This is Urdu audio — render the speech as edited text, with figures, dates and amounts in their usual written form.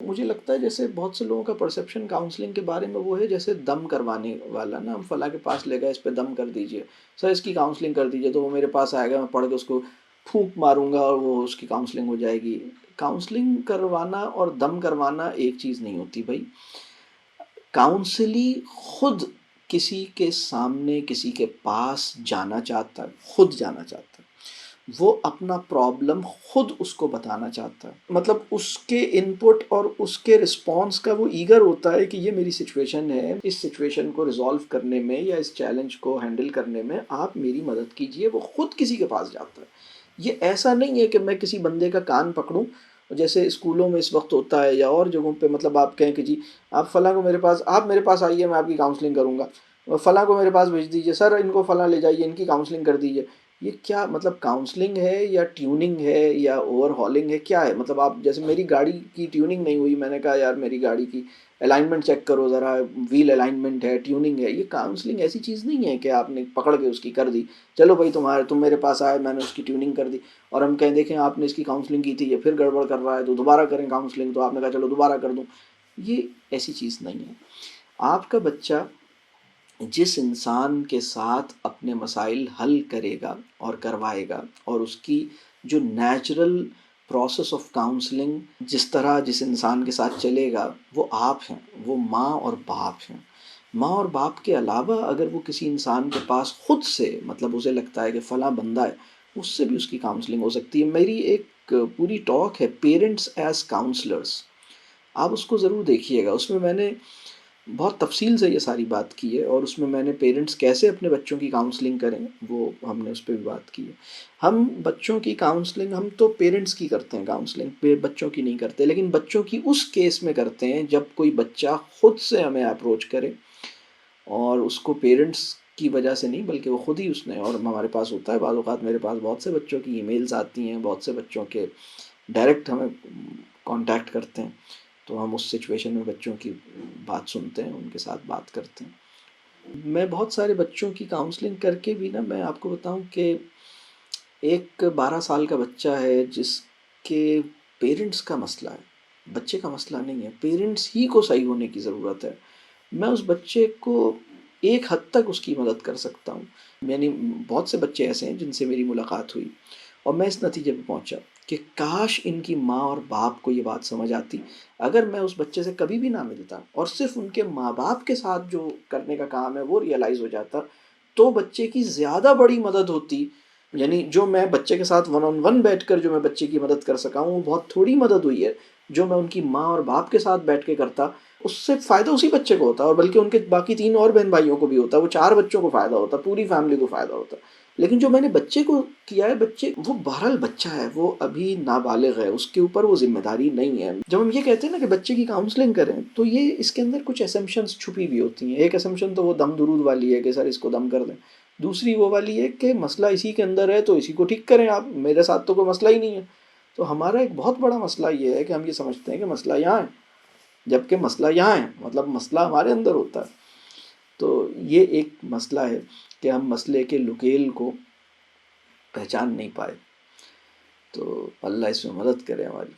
مجھے لگتا ہے جیسے بہت سے لوگوں کا پرسیپشن کاؤنسلنگ کے بارے میں وہ ہے جیسے دم کروانے والا نا، ہم فلاں کے پاس لے گئے، اس پہ دم کر دیجئے سر، اس کی کاؤنسلنگ کر دیجئے، تو وہ میرے پاس آئے گا، میں پڑھ کے اس کو پھونک ماروں گا اور وہ اس کی کاؤنسلنگ ہو جائے گی۔ کاؤنسلنگ کروانا اور دم کروانا ایک چیز نہیں ہوتی بھائی۔ کاؤنسلی خود کسی کے سامنے کسی کے پاس جانا چاہتا ہے، خود جانا چاہتا ہے، وہ اپنا پرابلم خود اس کو بتانا چاہتا ہے، مطلب اس کے انپٹ اور اس کے رسپانس کا وہ ایگر ہوتا ہے کہ یہ میری سچویشن ہے، اس سچویشن کو ریزالو کرنے میں یا اس چیلنج کو ہینڈل کرنے میں آپ میری مدد کیجئے، وہ خود کسی کے پاس جاتا ہے۔ یہ ایسا نہیں ہے کہ میں کسی بندے کا کان پکڑوں، جیسے اسکولوں میں اس وقت ہوتا ہے یا اور جگہوں پہ، مطلب آپ کہیں کہ جی آپ فلاں کو آپ میرے پاس آئیے، میں آپ کی کاؤنسلنگ کروں گا، فلاں کو میرے پاس بھیج دیجیے، سر ان کو فلاں لے جائیے، ان کی کاؤنسلنگ کر دیجیے۔ یہ کیا مطلب کاؤنسلنگ ہے یا ٹیوننگ ہے یا اوور ہالنگ ہے، کیا ہے؟ مطلب آپ جیسے میری گاڑی کی ٹیوننگ نہیں ہوئی، میں نے کہا یار میری گاڑی کی الائنمنٹ چیک کرو ذرا، ویل الائنمنٹ ہے، ٹیوننگ ہے۔ یہ کاؤنسلنگ ایسی چیز نہیں ہے کہ آپ نے پکڑ کے اس کی کر دی، چلو بھائی تم میرے پاس آئے، میں نے اس کی ٹیوننگ کر دی، اور ہم کہیں دیکھیں آپ نے اس کی کاؤنسلنگ کی تھی، یہ پھر گڑبڑ کر رہا ہے تو دوبارہ کریں کاؤنسلنگ، تو آپ نے کہا چلو دوبارہ کر دوں۔ یہ ایسی چیز نہیں ہے۔ آپ کا بچہ جس انسان کے ساتھ اپنے مسائل حل کرے گا اور کروائے گا، اور اس کی جو نیچرل پروسیس آف کاؤنسلنگ جس انسان کے ساتھ چلے گا، وہ آپ ہیں، وہ ماں اور باپ ہیں۔ ماں اور باپ کے علاوہ اگر وہ کسی انسان کے پاس خود سے، مطلب اسے لگتا ہے کہ فلاں بندہ ہے، اس سے بھی اس کی کاؤنسلنگ ہو سکتی ہے۔ میری ایک پوری ٹاک ہے پیرنٹس ایز کاؤنسلرس، آپ اس کو ضرور دیکھیے گا، اس میں میں نے بہت تفصیل سے یہ ساری بات کی ہے، اور اس میں میں نے پیرنٹس کیسے اپنے بچوں کی کاؤنسلنگ کریں وہ ہم نے اس پہ بھی بات کی ہے۔ ہم بچوں کی کاؤنسلنگ، ہم تو پیرنٹس کی کرتے ہیں کاؤنسلنگ، پہ بچوں کی نہیں کرتے، لیکن بچوں کی اس کیس میں کرتے ہیں جب کوئی بچہ خود سے ہمیں اپروچ کرے، اور اس کو پیرنٹس کی وجہ سے نہیں بلکہ وہ خود ہی اس نے، اور ہمارے پاس ہوتا ہے بعض اوقات، میرے پاس بہت سے بچوں کی ای میلز آتی ہیں، بہت سے بچوں کے ڈائریکٹ ہمیں کانٹیکٹ کرتے ہیں، تو ہم اس سچویشن میں بچوں کی بات سنتے ہیں، ان کے ساتھ بات کرتے ہیں۔ میں بہت سارے بچوں کی کاؤنسلنگ کر کے بھی نا، میں آپ کو بتاؤں کہ ایک 12 سال کا بچہ ہے جس کے پیرنٹس کا مسئلہ ہے، بچے کا مسئلہ نہیں ہے، پیرنٹس ہی کو صحیح ہونے کی ضرورت ہے۔ میں اس بچے کو ایک حد تک اس کی مدد کر سکتا ہوں، یعنی بہت سے بچے ایسے ہیں جن سے میری ملاقات ہوئی، اور میں اس نتیجے پہ پہنچا کہ کاش ان کی ماں اور باپ کو یہ بات سمجھ آتی۔ اگر میں اس بچے سے کبھی بھی نہ ملتا اور صرف ان کے ماں باپ کے ساتھ جو کرنے کا کام ہے وہ ریئلائز ہو جاتا، تو بچے کی زیادہ بڑی مدد ہوتی۔ یعنی جو میں بچے کے ساتھ ون آن ون بیٹھ کر جو میں بچے کی مدد کر سکا ہوں، وہ بہت تھوڑی مدد ہوئی ہے۔ جو میں ان کی ماں اور باپ کے ساتھ بیٹھ کے کرتا، اس سے فائدہ اسی بچے کو ہوتا، اور بلکہ ان کے باقی 3 اور بہن بھائیوں کو بھی ہوتا، وہ 4 بچوں کو فائدہ ہوتا، پوری فیملی کو فائدہ ہوتا۔ لیکن جو میں نے بچے کو کیا ہے، بچے وہ بہرحال بچہ ہے، وہ ابھی نابالغ ہے، اس کے اوپر وہ ذمہ داری نہیں ہے۔ جب ہم یہ کہتے ہیں نا کہ بچے کی کاؤنسلنگ کریں، تو یہ اس کے اندر کچھ اسمپشنز چھپی ہوئی ہوتی ہیں۔ ایک اسمپشن تو وہ دم درود والی ہے کہ سر اس کو دم کر دیں، دوسری وہ والی ہے کہ مسئلہ اسی کے اندر ہے تو اسی کو ٹھیک کریں، آپ میرے ساتھ تو کوئی مسئلہ ہی نہیں ہے۔ تو ہمارا ایک بہت بڑا مسئلہ یہ ہے کہ ہم یہ سمجھتے ہیں کہ مسئلہ یہاں ہے، جبکہ مسئلہ یہاں ہے، مطلب مسئلہ ہمارے اندر ہوتا ہے۔ تو یہ ایک مسئلہ ہے کہ ہم مسئلے کے لکیل کو پہچان نہیں پائے، تو اللہ اس میں مدد کرے ہماری۔